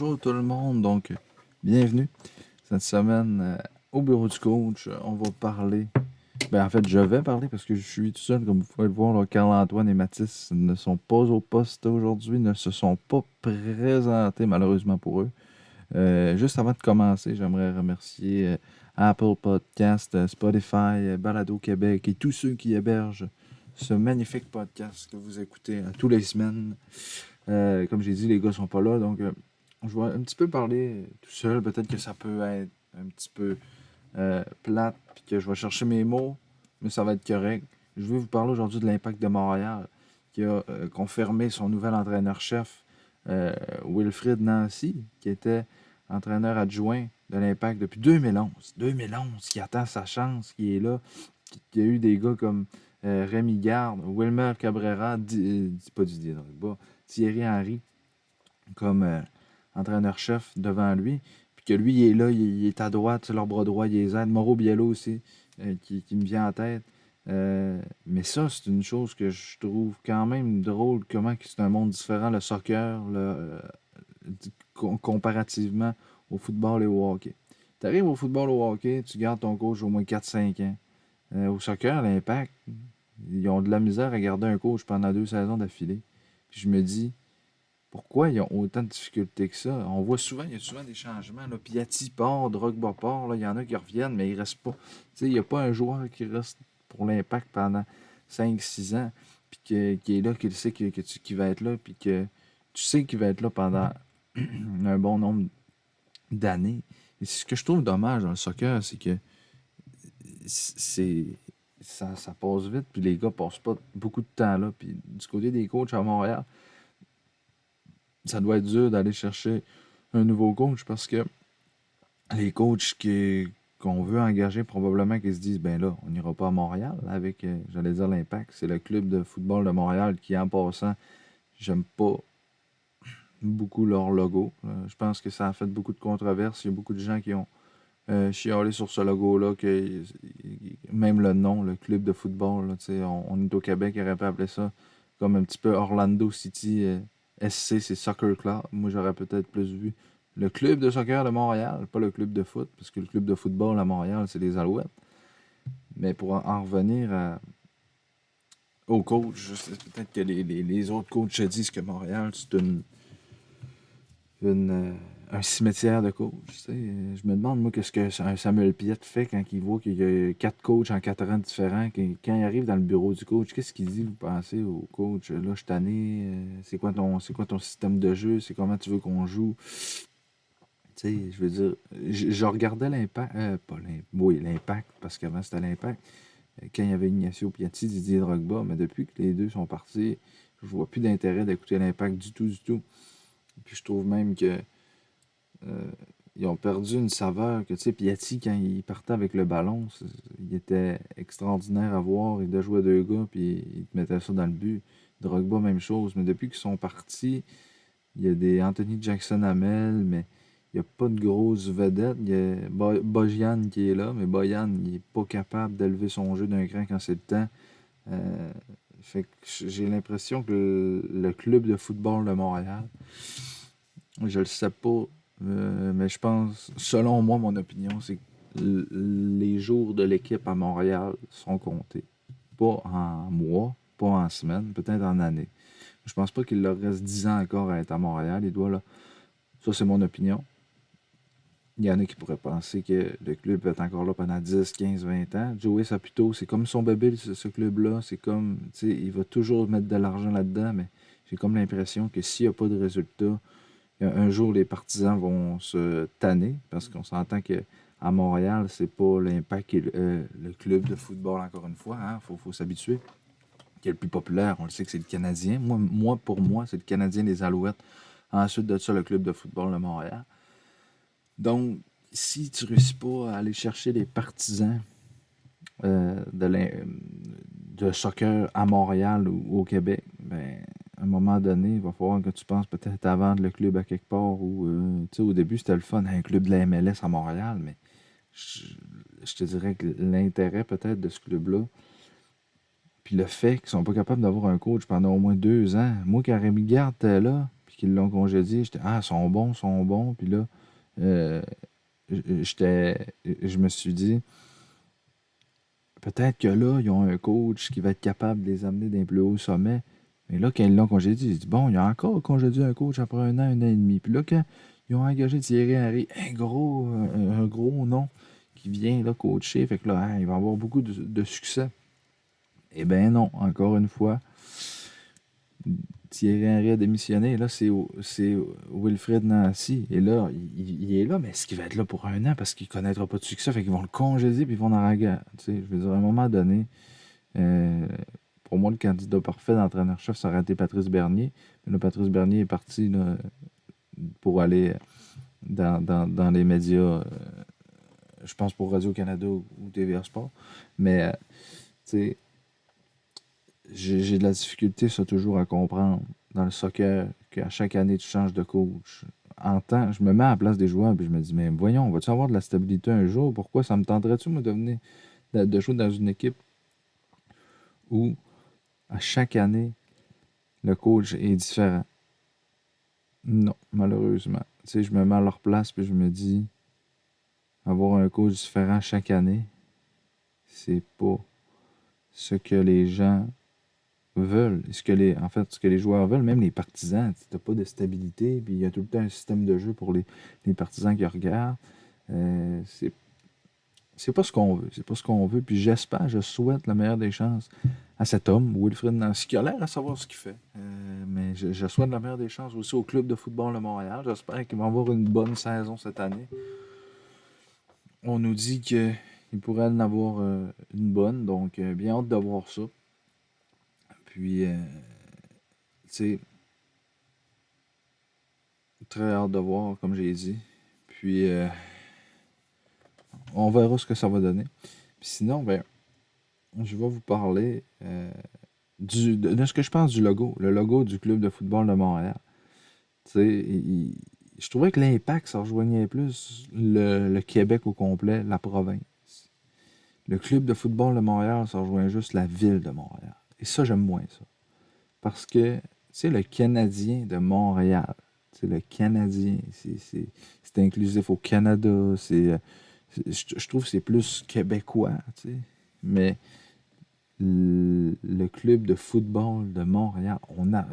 Bonjour tout le monde, donc bienvenue cette semaine au bureau du coach. On va parler, en fait je vais parler parce que je suis tout seul, comme vous pouvez le voir, là, Carl-Antoine et Mathis ne sont pas au poste aujourd'hui, ne se sont pas présentés malheureusement pour eux. Juste avant de commencer, j'aimerais remercier Apple Podcast, Spotify, Balado Québec et tous ceux qui hébergent ce magnifique podcast que vous écoutez tous les semaines. Comme j'ai dit, les gars sont pas là, donc je vais un petit peu parler tout seul. Peut-être que ça peut être un petit peu plate, puis que je vais chercher mes mots, mais ça va être correct. Je vais vous parler aujourd'hui de l'Impact de Montréal, qui a confirmé son nouvel entraîneur-chef, Wilfrid Nancy, qui était entraîneur adjoint de l'Impact depuis 2011. 2011, qui attend sa chance, qui est là, qui a eu des gars comme Rémi Garde, Wilmer Cabrera, pas Didier Drogba, Thierry Henry comme entraîneur-chef devant lui. Puis que lui, il est là, il est à droite, sur leur bras droit, il les aide. Mauro Biello aussi, qui me vient en tête. Mais ça, c'est une chose que je trouve quand même drôle, comment c'est un monde différent, le soccer, comparativement au football et au hockey. Tu arrives au football, au hockey, tu gardes ton coach au moins 4-5 ans. Au soccer, l'Impact, ils ont de la misère à garder un coach pendant 2 saisons d'affilée. Puis je me dis, pourquoi ils ont autant de difficultés que ça? On voit souvent, il y a souvent des changements. Là. Piatti part, Drogba part, là, il y en a qui reviennent, mais ils ne restent pas. Il n'y a pas un joueur qui reste pour l'Impact pendant 5-6 ans, puis qui est là, qui sait qui va être là, puis que tu sais qu'il va être là pendant un bon nombre d'années. Et ce que je trouve dommage dans le soccer, c'est que c'est ça passe vite, puis les gars passent pas beaucoup de temps là. Puis du côté des coachs à Montréal, ça doit être dur d'aller chercher un nouveau coach parce que les coachs qu'on veut engager, probablement qu'ils se disent, ben là, on n'ira pas à Montréal avec, j'allais dire, l'Impact. C'est le club de football de Montréal qui, en passant, j'aime pas beaucoup leur logo. Je pense que ça a fait beaucoup de controverses. Il y a beaucoup de gens qui ont chialé sur ce logo-là, que même le nom, le club de football, là, on est au Québec, il aurait pu appeler ça comme un petit peu Orlando City SC, c'est Soccer Club. Moi, j'aurais peut-être plus vu le club de soccer de Montréal, pas le club de foot, parce que le club de football à Montréal, c'est les Alouettes. Mais pour en revenir au coach, peut-être que les autres coachs se disent que Montréal, c'est un cimetière de coachs. Je me demande, moi, qu'est-ce que un Samuel Piette fait quand il voit qu'il y a 4 coachs en 4 ans différents. Quand il arrive dans le bureau du coach, qu'est-ce qu'il dit, vous pensez, au coach? Là, je suis tanné. C'est quoi ton système de jeu? C'est comment tu veux qu'on joue? Je veux dire, je regardais l'Impact, pas l'Impact, oui, l'Impact, parce qu'avant c'était l'Impact, quand il y avait Ignacio Piatti, Didier Drogba, mais depuis que les deux sont partis, je vois plus d'intérêt d'écouter l'Impact du tout, du tout. Puis je trouve même que ils ont perdu une saveur que, tu sais, Piatti, quand il partait avec le ballon, il était extraordinaire à voir. Il devait jouer à 2 gars, puis il te mettait ça dans le but. Drogba, même chose. Mais depuis qu'ils sont partis, il y a des Anthony Jackson Hamel, mais il n'y a pas de grosse vedette. Il y a Bojan qui est là, mais Bojan, il n'est pas capable d'élever son jeu d'un cran quand c'est le temps. Euh, fait que j'ai l'impression que le club de football de Montréal, je le sais pas, mais je pense, selon moi, mon opinion, c'est que les jours de l'équipe à Montréal sont comptés. Pas en mois, pas en semaines, peut-être en années. Je pense pas qu'il leur reste 10 ans encore à être à Montréal. Il doit là. Ça, c'est mon opinion. Il y en a qui pourraient penser que le club va être encore là pendant 10, 15, 20 ans. Joey Saputo, c'est comme son bébé, ce club-là. C'est comme, tu sais, il va toujours mettre de l'argent là-dedans, mais j'ai comme l'impression que s'il n'y a pas de résultat, un jour, les partisans vont se tanner, parce qu'on s'entend que à Montréal, c'est pas l'Impact qui est le club de football, encore une fois. Hein, faut s'habituer. Qui est le plus populaire, on le sait que c'est le Canadien. Pour moi, c'est le Canadien des Alouettes. Ensuite de ça, le club de football de Montréal. Donc, si tu ne réussis pas à aller chercher les partisans de soccer à Montréal ou au Québec, ben, à un moment donné, il va falloir que tu penses peut-être à vendre le club à quelque part. Au début, c'était le fun, un club de la MLS à Montréal, mais je, je te dirais que l'intérêt peut-être de ce club-là, puis le fait qu'ils sont pas capables d'avoir un coach pendant au moins 2 ans. Moi, quand Rémi Garde était là, puis qu'ils l'ont congédié, j'étais, ah, ils sont bons, ils sont bons. Puis là, euh, je me suis dit, peut-être que là, ils ont un coach qui va être capable de les amener d'un plus haut sommet. Mais là, quand ils l'ont congédié, ils disent, bon, il y a encore congédié un coach après un an et demi. Puis là, quand ils ont engagé Thierry Henry, un gros nom qui vient là coacher, fait que là, hein, il va avoir beaucoup de succès. Eh bien non, encore une fois, Thierry Henry a démissionné. Et là, c'est Wilfred Nancy. Et là, il est là, mais est-ce qu'il va être là pour un an parce qu'il ne connaîtra pas de succès? Fait qu'ils vont le congédier puis ils vont en raguer. Tu sais, je veux dire, à un moment donné, euh, pour moi, le candidat parfait d'entraîneur-chef, ça aurait été Patrice Bernier. Mais là, Patrice Bernier est parti là, pour aller dans les médias, je pense pour Radio-Canada ou TVA Sport. Mais, tu sais, j'ai de la difficulté, ça, toujours à comprendre dans le soccer qu'à chaque année, tu changes de coach. Je me mets à la place des joueurs et je me dis, mais voyons, vas-tu avoir de la stabilité un jour? Pourquoi ça me tenterait-tu, moi, de jouer dans une équipe où, à chaque année, le coach est différent? Non, malheureusement. Tu sais, je me mets à leur place puis je me dis, avoir un coach différent chaque année, c'est pas ce que les gens veulent. Ce que les joueurs veulent, même les partisans, tu n'as pas de stabilité, puis il y a tout le temps un système de jeu pour les partisans qui regardent. C'est pas ce qu'on veut. C'est pas ce qu'on veut. Puis j'espère, je souhaite la meilleure des chances à cet homme, Wilfred Nancy, qui a l'air à savoir ce qu'il fait. Mais je souhaite la meilleure des chances aussi au club de football de Montréal. J'espère qu'il va avoir une bonne saison cette année. On nous dit qu'il pourrait en avoir une bonne, donc bien hâte de voir ça. Puis, tu sais, très hâte de voir, comme j'ai dit. Puis, on verra ce que ça va donner. Puis sinon, ben, je vais vous parler de ce que je pense du logo. Le logo du club de football de Montréal. Tu sais, je trouvais que l'Impact, ça rejoignait plus le Québec au complet, la province. Le club de football de Montréal, ça rejoint juste la ville de Montréal. Et ça, j'aime moins ça. Parce que, tu sais, le Canadien de Montréal, tu sais, le Canadien, c'est inclusif au Canada, je trouve que c'est plus québécois, tu sais. Mais le club de football de Montréal,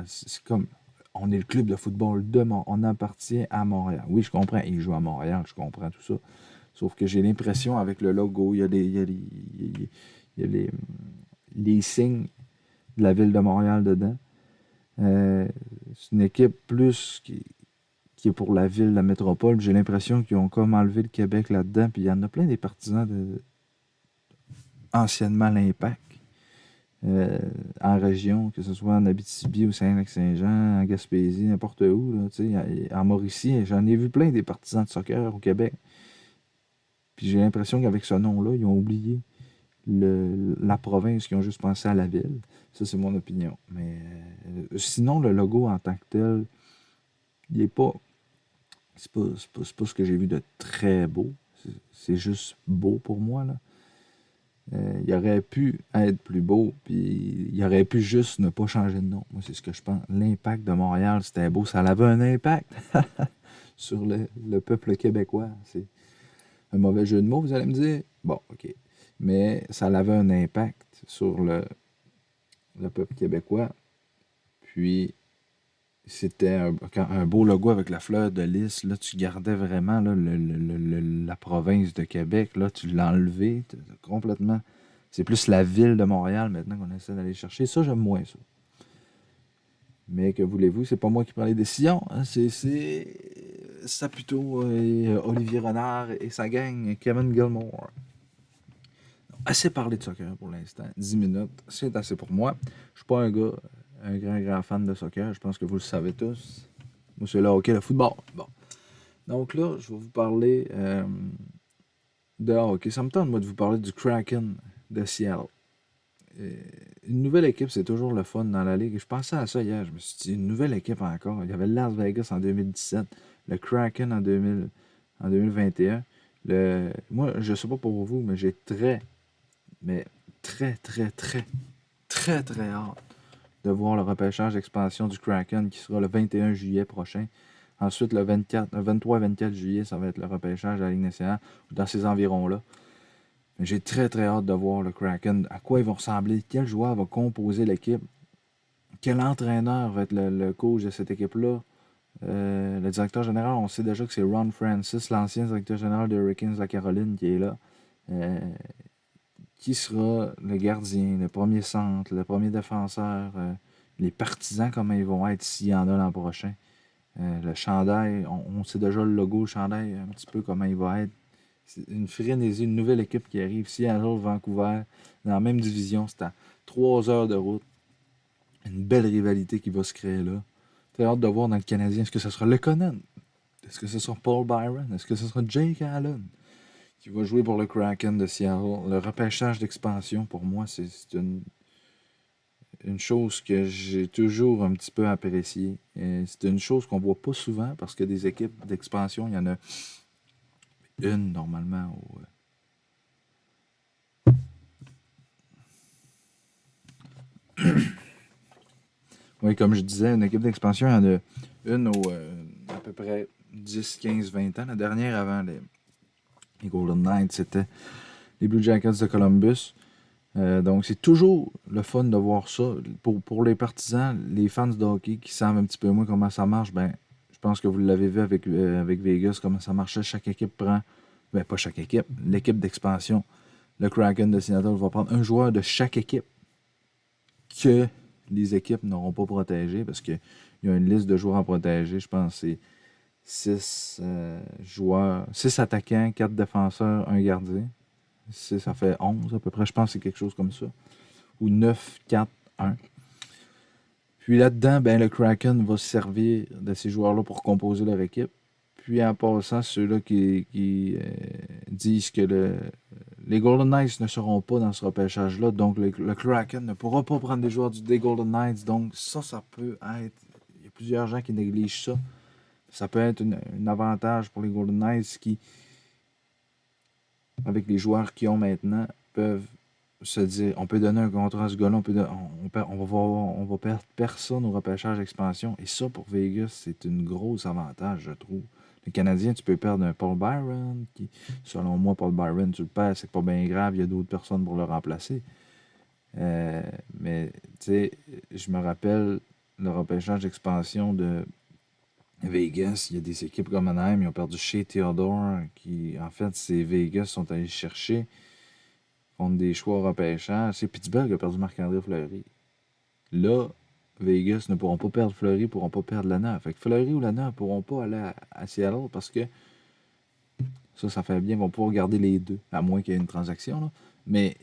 c'est comme, on est le club de football de Montréal, on appartient à Montréal. Oui, je comprends, il joue à Montréal, je comprends tout ça. Sauf que j'ai l'impression, avec le logo, il y a les signes de la ville de Montréal dedans. C'est une équipe plus qui est pour la ville, la métropole. J'ai l'impression qu'ils ont comme enlevé le Québec là-dedans. Puis il y en a plein des partisans anciennement l'Impact. En région, que ce soit en Abitibi, au Saint-Lac-Saint-Jean, en Gaspésie, n'importe où, là, en Mauricie, j'en ai vu plein des partisans de soccer au Québec. Puis j'ai l'impression qu'avec ce nom-là, ils ont oublié la province, qu'ils ont juste pensé à la ville. Ça, c'est mon opinion. Mais sinon, le logo en tant que tel, il est pas. C'est pas ce que j'ai vu de très beau. C'est juste beau pour moi, là. Il aurait pu être plus beau, puis il aurait pu juste ne pas changer de nom. Moi, c'est ce que je pense. L'Impact de Montréal, c'était beau. Ça avait un impact sur le peuple québécois. C'est un mauvais jeu de mots, vous allez me dire. Bon, OK. Mais ça avait un impact sur le peuple québécois. Puis, c'était un beau logo avec la fleur de lys. Là, tu gardais vraiment là, la province de Québec. Là, tu l'as enlevé complètement. C'est plus la ville de Montréal maintenant qu'on essaie d'aller chercher. Ça, j'aime moins ça. Mais que voulez-vous, c'est pas moi qui prends les décisions. Hein. C'est plutôt Olivier Renard et sa gang, Kevin Gilmore. Assez parlé de soccer pour l'instant. 10 minutes, c'est assez pour moi. Je suis pas un grand fan de soccer. Je pense que vous le savez tous. Moi, c'est le hockey, le football. Bon. Donc là, je vais vous parler de hockey. Ça me tente, moi, de vous parler du Kraken de Seattle. Une nouvelle équipe, c'est toujours le fun dans la ligue. Je pensais à ça hier. Je me suis dit, une nouvelle équipe encore. Il y avait Las Vegas en 2017, le Kraken en 2021. Moi, je sais pas pour vous, mais très, très, très, très, très, très hâte de voir le repêchage d'expansion du Kraken qui sera le 21 juillet prochain. Ensuite, le 23 et 24 juillet, ça va être le repêchage de la Ligue nationale, dans ces environs-là. Mais j'ai très, très hâte de voir le Kraken. À quoi ils vont ressembler? Quel joueur va composer l'équipe? Quel entraîneur va être le coach de cette équipe-là? Le directeur général, on sait déjà que c'est Ron Francis, l'ancien directeur général des Hurricanes de la Caroline, qui est là. Qui sera le gardien, le premier centre, le premier défenseur, les partisans, comment ils vont être s'il y en a l'an prochain. Le chandail, on sait déjà le logo, le chandail, un petit peu comment il va être. C'est une frénésie, une nouvelle équipe qui arrive. Seattle, Vancouver, dans la même division, c'est à 3 heures de route. Une belle rivalité qui va se créer là. Très hâte de voir dans le Canadien, est-ce que ce sera Lekonen? Est-ce que ce sera Paul Byron? Est-ce que ce sera Jake Allen qui va jouer pour le Kraken de Seattle? Le repêchage d'expansion, pour moi, c'est une chose que j'ai toujours un petit peu appréciée. C'est une chose qu'on voit pas souvent parce que des équipes d'expansion, il y en a une normalement. Oui, comme je disais, une équipe d'expansion, il y en a une à peu près 10, 15, 20 ans. La dernière avant les Golden Knights, c'était les Blue Jackets de Columbus. Donc, c'est toujours le fun de voir ça. Pour les partisans, les fans de hockey qui savent un petit peu moins comment ça marche, ben, je pense que vous l'avez vu avec Vegas, comment ça marchait. Chaque équipe prend, ben pas chaque équipe, l'équipe d'expansion. Le Kraken de Seattle va prendre un joueur de chaque équipe que les équipes n'auront pas protégé parce qu'il y a une liste de joueurs à protéger. Je pense que c'est 6 joueurs, 6 attaquants, 4 défenseurs, 1 gardien. Ça fait 11 à peu près, je pense que c'est quelque chose comme ça. Ou 9, 4, 1. Puis là-dedans, ben, le Kraken va se servir de ces joueurs-là pour composer leur équipe. Puis en passant, ceux-là qui disent que les Golden Knights ne seront pas dans ce repêchage-là, donc le Kraken ne pourra pas prendre des joueurs des Golden Knights. Donc ça peut être... Il y a plusieurs gens qui négligent ça. Ça peut être un avantage pour les Golden Knights qui, avec les joueurs qu'ils ont maintenant, peuvent se dire, on peut donner un contrat à ce gars-là, on va perdre personne au repêchage d'expansion. Et ça, pour Vegas, c'est une grosse avantage, je trouve. Les Canadiens, tu peux perdre un Paul Byron, qui, selon moi, Paul Byron, tu le perds, c'est pas bien grave, il y a d'autres personnes pour le remplacer. Mais, tu sais, je me rappelle le repêchage d'expansion de Vegas, il y a des équipes comme Anaheim, ils ont perdu chez Theodore, qui, en fait, c'est Vegas sont allés chercher contre des choix au repêchage. C'est Pittsburgh qui a perdu Marc-André Fleury. Là, Vegas ne pourront pas perdre Fleury, ne pourront pas perdre Lana. Fait que Fleury ou Lana ne pourront pas aller à Seattle parce que ça fait bien, ils vont pouvoir garder les deux, à moins qu'il y ait une transaction. Là. Mais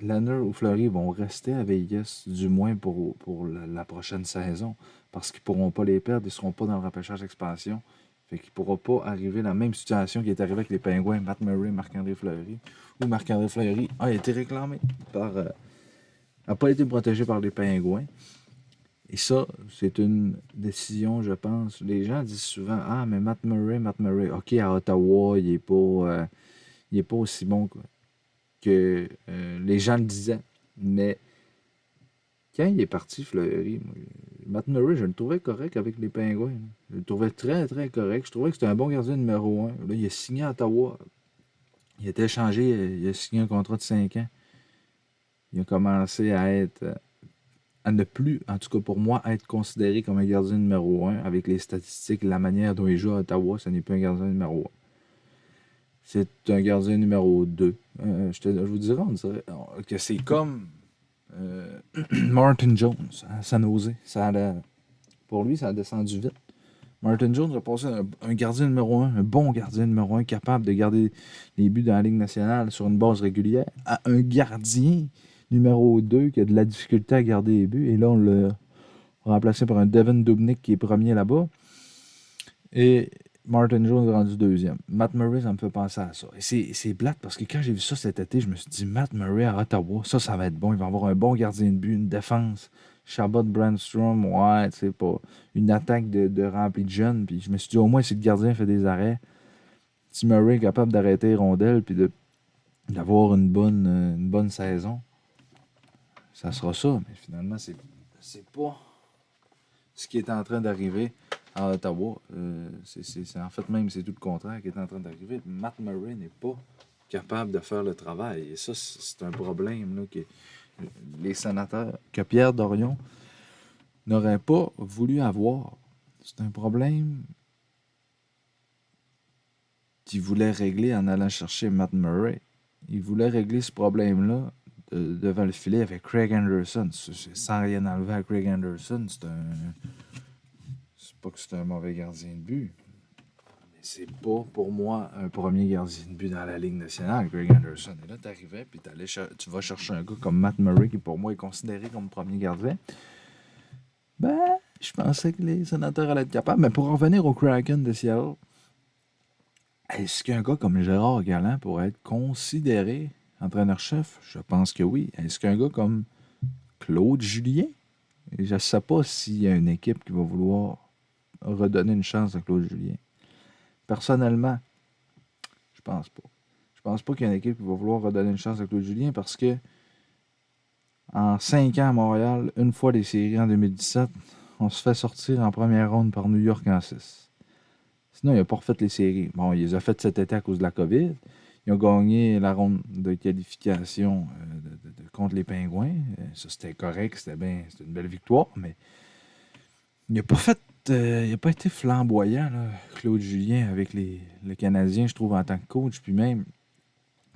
Lana ou Fleury vont rester à Vegas, du moins pour la prochaine saison, parce qu'ils ne pourront pas les perdre, ils ne seront pas dans le repêchage d'expansion. Fait qu'il ne pourra pas arriver dans la même situation qui est arrivée avec les Pingouins, Matt Murray, Marc-André Fleury, où Marc-André Fleury a été réclamé n'a pas été protégé par les Pingouins. Et ça, c'est une décision, je pense. Les gens disent souvent, ah, mais Matt Murray, OK, à Ottawa, il est pas aussi bon que les gens le disaient. Mais quand il est parti, Fleury, Matt Murray, je le trouvais correct avec les Pingouins. Je le trouvais très, très correct. Je trouvais que c'était un bon gardien numéro 1. Là, il a signé à Ottawa. Il a été échangé, il a signé un contrat de 5 ans. Il a commencé à ne plus, en tout cas pour moi, être considéré comme un gardien numéro 1 avec les statistiques et la manière dont il joue à Ottawa. Ce n'est plus un gardien numéro 1. C'est un gardien numéro 2. Je vous dirais, on dirait que c'est comme Martin Jones à San Jose. Pour lui, ça a descendu vite. Martin Jones a passé un gardien numéro 1, un bon gardien numéro 1, capable de garder les buts dans la Ligue nationale sur une base régulière, à un gardien numéro 2 qui a de la difficulté à garder les buts. Et là, on l'a remplacé par un Devin Dubnyk qui est premier là-bas. Et Martin Jones est rendu deuxième. Matt Murray, ça me fait penser à ça. Et c'est plate parce que quand j'ai vu ça cet été, je me suis dit, Matt Murray à Ottawa, ça va être bon. Il va avoir un bon gardien de but, une défense. Chabot, Brandstrom, ouais, tu sais, pas une attaque de rempli de jeunes. Puis je me suis dit, au moins, si le gardien fait des arrêts, si Murray est capable d'arrêter les rondelles puis d'avoir une bonne saison, ça sera ça. Mais finalement, c'est c'est pas ce qui est en train d'arriver à Ottawa. En fait, même, c'est tout le contraire qui est en train d'arriver. Matt Murray n'est pas capable de faire le travail. Et ça, c'est un problème là, que les sénateurs, que Pierre Dorion n'aurait pas voulu avoir. C'est un problème qu'il voulait régler en allant chercher Matt Murray. Il voulait régler ce problème-là devant le filet avec Craig Anderson. Sans rien enlever à Craig Anderson, c'est pas que c'est un mauvais gardien de but. Mais c'est pas, pour moi, un premier gardien de but dans la Ligue nationale, Craig Anderson. Et là, t'arrivais, puis tu vas chercher un gars comme Matt Murray, qui pour moi est considéré comme premier gardien. Ben, je pensais que les sénateurs allaient être capables. Mais pour en revenir au Kraken de Seattle, est-ce qu'un gars comme Gérard Galland pourrait être considéré entraîneur-chef? Je pense que oui. Est-ce qu'un gars comme Claude Julien? Je ne sais pas s'il y a une équipe qui va vouloir redonner une chance à Claude Julien. Personnellement, je pense pas. Je pense pas qu'il y ait une équipe qui va vouloir redonner une chance à Claude Julien parce que en 5 ans à Montréal, une fois les séries en 2017, on se fait sortir en première ronde par New York en 6. Sinon, il n'a pas refait les séries. Bon, il les a faites cet été à cause de la COVID. Ils ont gagné la ronde de qualification contre les Pingouins. Ça, c'était correct. C'était une belle victoire. Mais il n'a pas fait. Il n'a pas été flamboyant, là, Claude Julien, avec le Canadien, je trouve, en tant que coach. Puis même,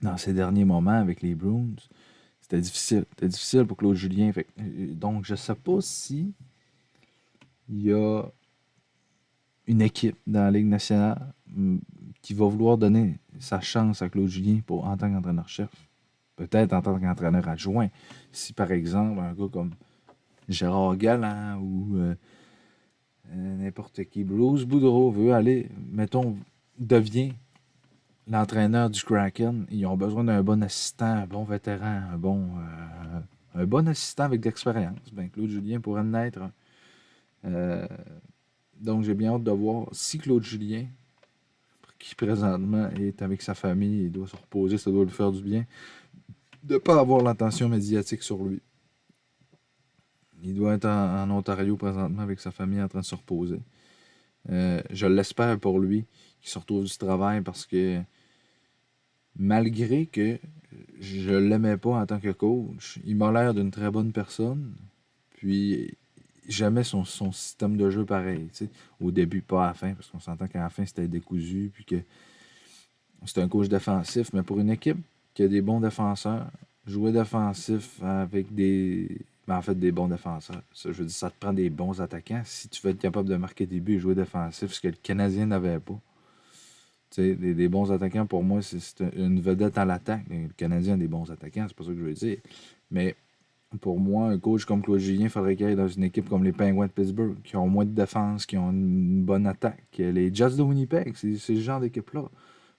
dans ses derniers moments avec les Bruins, c'était difficile. C'était difficile pour Claude Julien. Donc, je ne sais pas si il y a une équipe dans la Ligue nationale qui va vouloir donner sa chance à Claude Julien en tant qu'entraîneur-chef. Peut-être en tant qu'entraîneur adjoint. Si, par exemple, un gars comme Gérard Galland ou n'importe qui, Bruce Boudreau veut aller, mettons, devient l'entraîneur du Kraken, ils ont besoin d'un bon assistant, un bon vétéran, un bon assistant avec de l'expérience. Ben, Claude Julien pourrait en être. Donc, j'ai bien hâte de voir si Claude Julien, qui présentement est avec sa famille et doit se reposer, ça doit lui faire du bien, de ne pas avoir l'attention médiatique sur lui. Il doit être en Ontario présentement avec sa famille en train de se reposer. Je l'espère pour lui qu'il se retrouve du travail parce que malgré que je l'aimais pas en tant que coach, il m'a l'air d'une très bonne personne. Puis j'aimais son système de jeu pareil. T'sais. Au début, pas à la fin, parce qu'on s'entend qu'à la fin, c'était décousu, puis que c'était un coach défensif. Mais pour une équipe qui a des bons défenseurs, jouer défensif avec des bons défenseurs. Ça, je veux dire, ça te prend des bons attaquants. Si tu veux être capable de marquer des buts et jouer défensif, ce que le Canadien n'avait pas. Des bons attaquants, pour moi, c'est une vedette à l'attaque. Le Canadien a des bons attaquants, c'est pas ça que je veux dire. Mais pour moi, un coach comme Claude Julien, il faudrait qu'il aille dans une équipe comme les Penguins de Pittsburgh, qui ont moins de défense, qui ont une bonne attaque. Les Jets de Winnipeg, c'est ce genre d'équipe-là.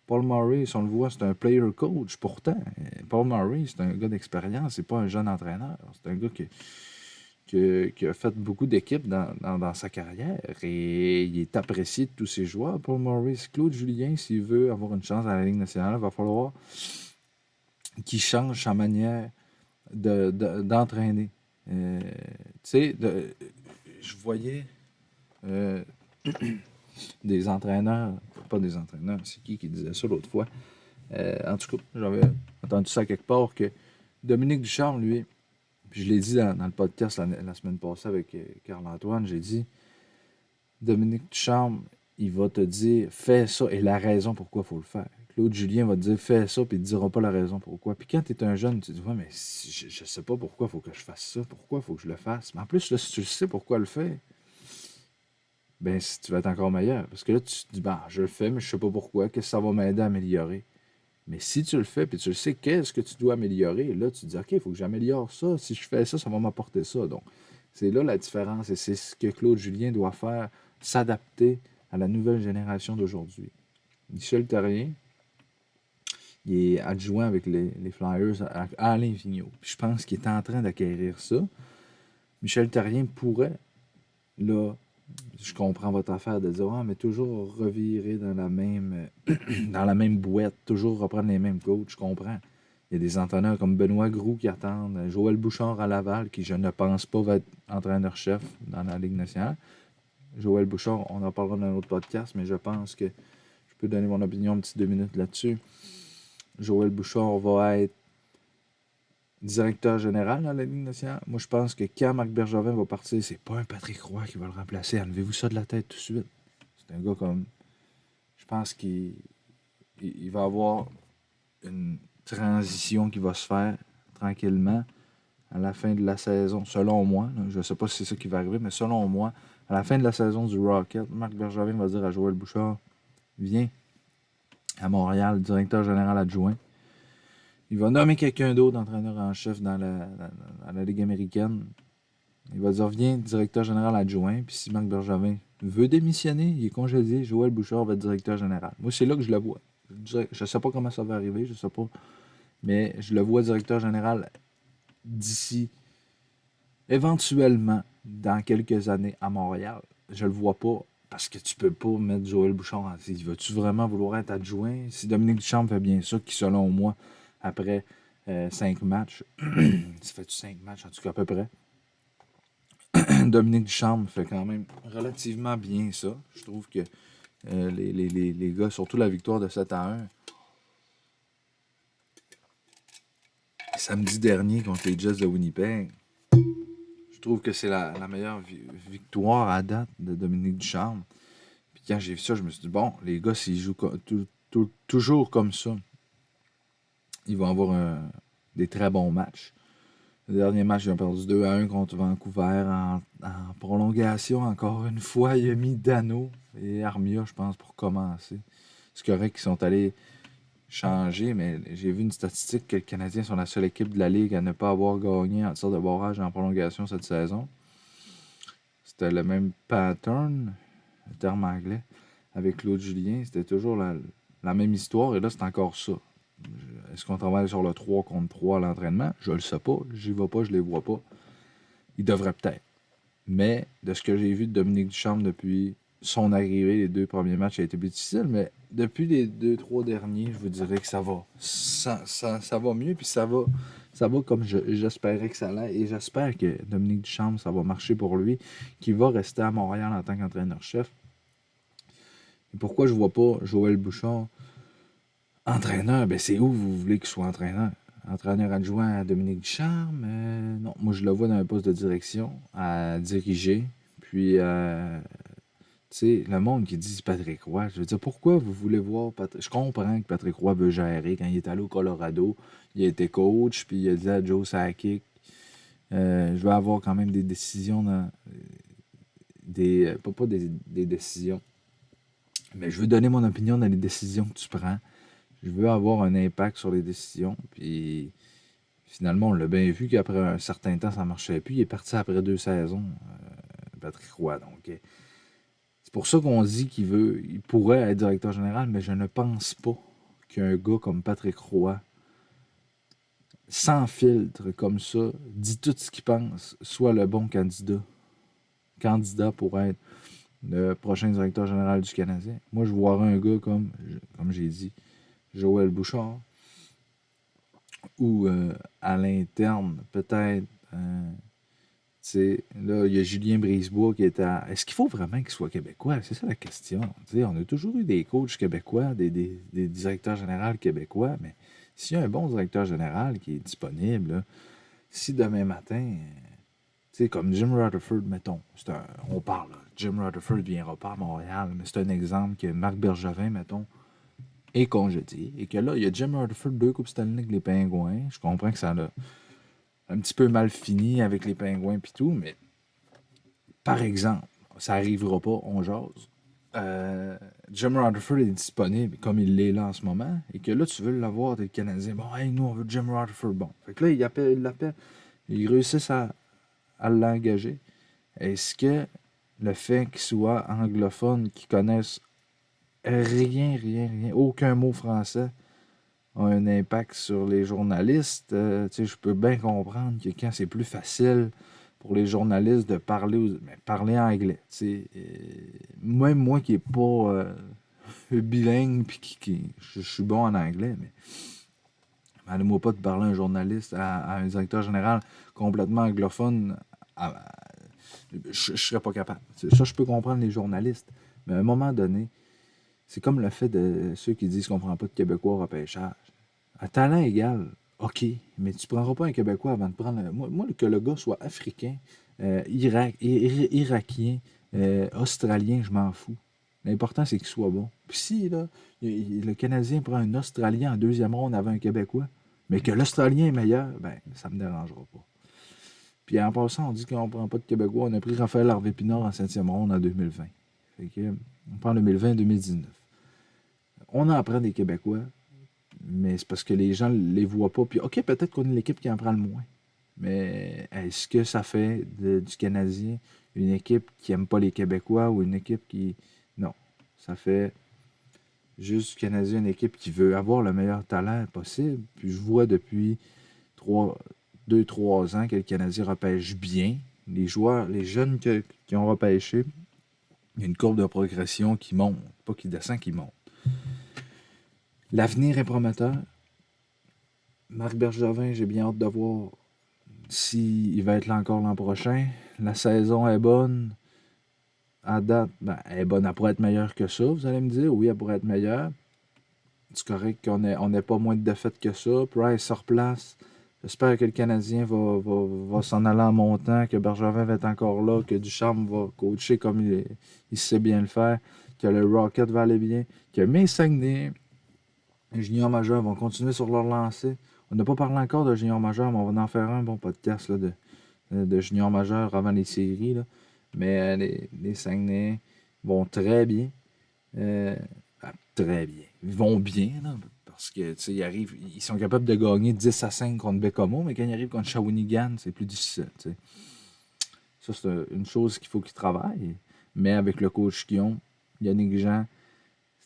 Paul Murray, si on le voit, c'est un player coach. Pourtant, Paul Murray, c'est un gars d'expérience, c'est pas un jeune entraîneur. C'est un gars qui a fait beaucoup d'équipes dans sa carrière et il est apprécié de tous ses joueurs. Paul Murray, Claude Julien, s'il veut avoir une chance à la Ligue nationale, il va falloir qu'il change sa manière d'entraîner. Tu sais, je voyais des entraîneurs, pas des entraîneurs, c'est qui disait ça l'autre fois? En tout cas, j'avais entendu ça quelque part que Dominique Ducharme, lui, puis je l'ai dit dans le podcast la semaine passée avec Carl-Antoine, j'ai dit Dominique Ducharme, il va te dire fais ça et la raison pourquoi il faut le faire. Claude Julien va te dire fais ça, puis il ne te dira pas la raison pourquoi. Puis quand tu es un jeune, tu te dis ouais, mais je sais pas pourquoi il faut que je fasse ça, pourquoi il faut que je le fasse. Mais en plus, là, si tu sais pourquoi le faire, ben si tu vas être encore meilleur. Parce que là, tu te dis je le fais, mais je sais pas pourquoi, qu'est-ce que ça va m'aider à améliorer. Mais si tu le fais, puis tu le sais, qu'est-ce que tu dois améliorer, là, tu te dis OK, il faut que j'améliore ça. Si je fais ça, ça va m'apporter ça. Donc, c'est là la différence. Et c'est ce que Claude Julien doit faire, s'adapter à la nouvelle génération d'aujourd'hui. Michel Therrien, il est adjoint avec les Flyers à Alain Vigneault. Puis je pense qu'il est en train d'acquérir ça. Michel Therrien pourrait, là, je comprends votre affaire de dire mais toujours revirer dans la même dans la même boîte, toujours reprendre les mêmes coachs, je comprends. Il y a des entraîneurs comme Benoît Groux qui attendent. Joël Bouchard à Laval, qui je ne pense pas va être entraîneur-chef dans la Ligue nationale. Joël Bouchard, on en parlera dans un autre podcast, mais je pense que je peux donner mon opinion un petit 2 minutes là-dessus. Joël Bouchard va être directeur général dans la Ligue nationale. Moi, je pense que quand Marc Bergevin va partir, c'est pas un Patrick Roy qui va le remplacer. Enlevez-vous ça de la tête tout de suite. C'est un gars comme... Je pense qu'il va avoir une transition qui va se faire tranquillement à la fin de la saison, selon moi. Là, je ne sais pas si c'est ça qui va arriver, mais selon moi, à la fin de la saison du Rocket, Marc Bergevin va dire à Joël Bouchard, viens à Montréal, directeur général adjoint. Il va nommer quelqu'un d'autre entraîneur en chef dans la Ligue américaine. Il va dire, viens, directeur général adjoint. Puis si Marc Bergevin veut démissionner, il est congédié, Joël Bouchard va être directeur général. Moi, c'est là que je le vois. Je ne sais pas comment ça va arriver, je ne sais pas. Mais je le vois directeur général d'ici, éventuellement, dans quelques années, à Montréal. Je le vois pas, parce que tu peux pas mettre Joël Bouchard en... Vas-tu vraiment vouloir être adjoint? Si Dominique Ducharme fait bien ça, qui selon moi, après 5 matchs, ça fait 5 matchs en tout cas à peu près, Dominique Ducharme fait quand même relativement bien ça. Je trouve que les gars, surtout la victoire de 7-1, samedi dernier contre les Jets de Winnipeg, je trouve que c'est la meilleure victoire à date de Dominique Ducharme. Puis quand j'ai vu ça, je me suis dit, bon, les gars, s'ils jouent toujours comme ça, ils vont avoir des très bons matchs. Le dernier match, ils ont perdu 2-1 contre Vancouver en prolongation. Encore une fois, il a mis Dano et Armia, je pense, pour commencer. C'est correct qu'ils sont allés changer, mais j'ai vu une statistique que les Canadiens sont la seule équipe de la Ligue à ne pas avoir gagné en tir de barrage en prolongation cette saison. C'était le même pattern, le terme anglais, avec Claude Julien. C'était toujours la même histoire, et là, c'est encore ça. Est-ce qu'on travaille sur le 3 contre 3 à l'entraînement? Je le sais pas. J'y vais pas, je les vois pas. Il devrait peut-être. Mais de ce que j'ai vu de Dominique Ducharme depuis son arrivée, les 2 premiers matchs, ça a été plus difficile, mais depuis les 2-3 derniers, je vous dirais que ça va. Ça va mieux, puis ça va comme j'espérais que ça allait. Et j'espère que Dominique Ducharme, ça va marcher pour lui, qu'il va rester à Montréal en tant qu'entraîneur-chef. Et pourquoi je vois pas Joël Bouchard entraîneur? Ben c'est où vous voulez qu'il soit entraîneur? Entraîneur adjoint à Dominique Ducharme? Non, moi je le vois dans un poste de direction, à diriger. Puis, tu sais, le monde qui dit Patrick Roy, je veux dire, pourquoi vous voulez voir Patrick... Je comprends que Patrick Roy veut gérer. Quand il est allé au Colorado, il a été coach, puis il a dit à Joe Sakic, je vais avoir quand même des décisions dans... Pas des décisions, mais je veux donner mon opinion dans les décisions que tu prends. Je veux avoir un impact sur les décisions. Puis finalement, on l'a bien vu qu'après un certain temps, ça ne marchait plus. Il est parti après 2 saisons, Patrick Roy. Donc, c'est pour ça qu'on dit il pourrait être directeur général, mais je ne pense pas qu'un gars comme Patrick Roy, sans filtre comme ça, dit tout ce qu'il pense, soit le bon candidat pour être le prochain directeur général du Canadien. Moi, je vois un gars comme j'ai dit, Joël Bouchard, ou à l'interne, peut-être, tu sais, là, il y a Julien Brisebois qui est à... Est-ce qu'il faut vraiment qu'il soit québécois? C'est ça la question. Tu sais, on a toujours eu des coachs québécois, des directeurs généraux québécois, mais s'il y a un bon directeur général qui est disponible, là, si demain matin, tu sais, comme Jim Rutherford, mettons, on parle, là, Jim Rutherford ne viendra pas à Montréal, mais c'est un exemple que Marc Bergevin, mettons, est congédié, et que là, il y a Jim Rutherford, 2 Coupes Stanley avec les Pingouins. Je comprends que ça a un petit peu mal fini avec les Pingouins et tout, mais par exemple, ça n'arrivera pas, on jase. Jim Rutherford est disponible comme il l'est là en ce moment, et que là, tu veux l'avoir, t'es le Canadien. Bon, hey, nous, on veut Jim Rutherford. Bon. Fait que là, il l'appelle. Ils réussissent à l'engager. Est-ce que le fait qu'il soit anglophone, qu'il connaisse rien, aucun mot français, a un impact sur les journalistes? Tu sais, je peux bien comprendre que quand c'est plus facile pour les journalistes de parler anglais. Même moi qui n'ai pas bilingue, puis je suis bon en anglais, mais Allez-moi pas de parler à un journaliste, à un directeur général complètement anglophone. Je serais pas capable. Ça, je peux comprendre les journalistes. Mais à un moment donné, c'est comme le fait de ceux qui disent qu'on ne prend pas de Québécois au repêchage. À talent égal, OK, mais tu ne prendras pas un Québécois avant de prendre. Moi, que le gars soit africain, irakien, australien, je m'en fous. L'important, c'est qu'il soit bon. Puis si là, le Canadien prend un Australien en deuxième ronde avant un Québécois, mais que l'Australien est meilleur, ben, ça me dérangera pas. Puis en passant, on dit qu'on ne prend pas de Québécois. On a pris Raphaël Harvey-Pinard en septième ronde en 2020. Fait que, on prend 2020-2019. On en prend des Québécois, mais c'est parce que les gens ne les voient pas. Puis, OK, peut-être qu'on est l'équipe qui en prend le moins. Mais est-ce que ça fait du Canadien une équipe qui n'aime pas les Québécois ou une équipe qui... Non. Ça fait juste du Canadien une équipe qui veut avoir le meilleur talent possible. Puis je vois depuis 2-3 ans que le Canadien repêche bien. Les joueurs, les jeunes qui ont repêché, il y a une courbe de progression qui monte. Pas qui descend, qui monte. L'avenir est prometteur. Marc Bergevin, j'ai bien hâte de voir s'il va être là encore l'an prochain. La saison est bonne. À date, ben, elle est bonne. Elle pourrait être meilleure que ça, vous allez me dire. Oui, elle pourrait être meilleure. C'est correct qu'on n'ait pas moins de défaites que ça. Price se replace. J'espère que le Canadien va s'en aller en montant, que Bergevin va être encore là, que Ducharme va coacher comme il sait bien le faire, que le Rocket va aller bien, que mes Saguenay, les juniors majeurs vont continuer sur leur lancée. On n'a pas parlé encore de juniors majeurs, mais on va en faire un bon podcast là, de juniors majeurs avant les séries. Là. Mais les Saguenay vont très bien. Très bien. Ils vont bien, là, parce que ils sont capables de gagner 10-5 contre Bécomo, mais quand ils arrivent contre Shawinigan, c'est plus difficile. T'sais. Ça, c'est une chose qu'il faut qu'ils travaillent. Mais avec le coach qu'ils ont, Yannick Jean,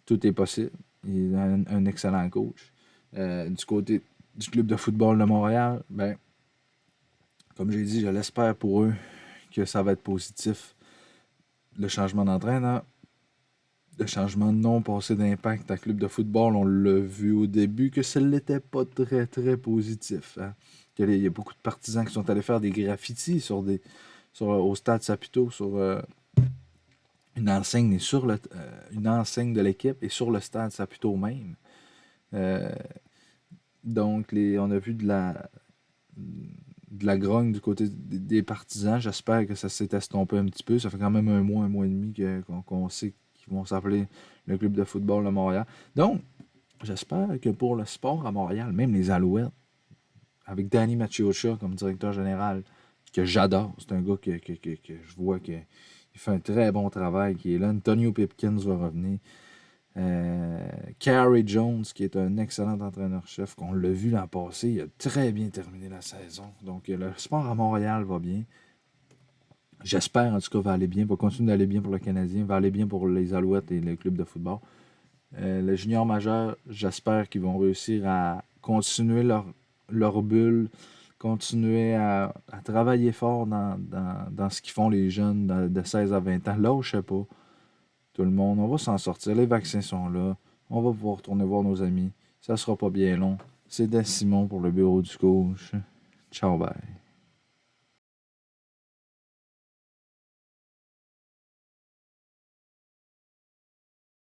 tout est possible. Il est un excellent coach. Du côté du club de football de Montréal, ben, comme j'ai dit, je l'espère pour eux que ça va être positif. Le changement d'entraîneur, le changement de nom passé d'impact à club de football, on l'a vu au début que ça n'était pas très, très positif. Hein? Il y a beaucoup de partisans qui sont allés faire des graffitis au stade Saputo, sur une enseigne, une enseigne de l'équipe et sur le stade Saputo même. Donc, on a vu de la grogne du côté des partisans. J'espère que ça s'est estompé un petit peu. Ça fait quand même un mois et demi qu'on sait qu'ils vont s'appeler le club de football de Montréal. Donc, j'espère que pour le sport à Montréal, même les Alouettes, avec Danny Maciocha comme directeur général, que j'adore, c'est un gars que je vois qu'il fait un très bon travail, qui est là. Antonio Pipkins va revenir. Carey Jones, qui est un excellent entraîneur-chef, qu'on l'a vu l'an passé, il a très bien terminé la saison. Donc, le sport à Montréal va bien. J'espère, en tout cas, va aller bien, va continuer d'aller bien pour le Canadien, va aller bien pour les Alouettes et le club de football. Le junior majeur, j'espère qu'ils vont réussir à continuer leur bulle, continuer à travailler fort dans ce qu'ils font les jeunes de 16 à 20 ans. Là, je sais pas. Tout le monde, on va s'en sortir. Les vaccins sont là. On va pouvoir retourner voir nos amis. Ça sera pas bien long. C'est Dan Simon pour le bureau du coach. Ciao, bye.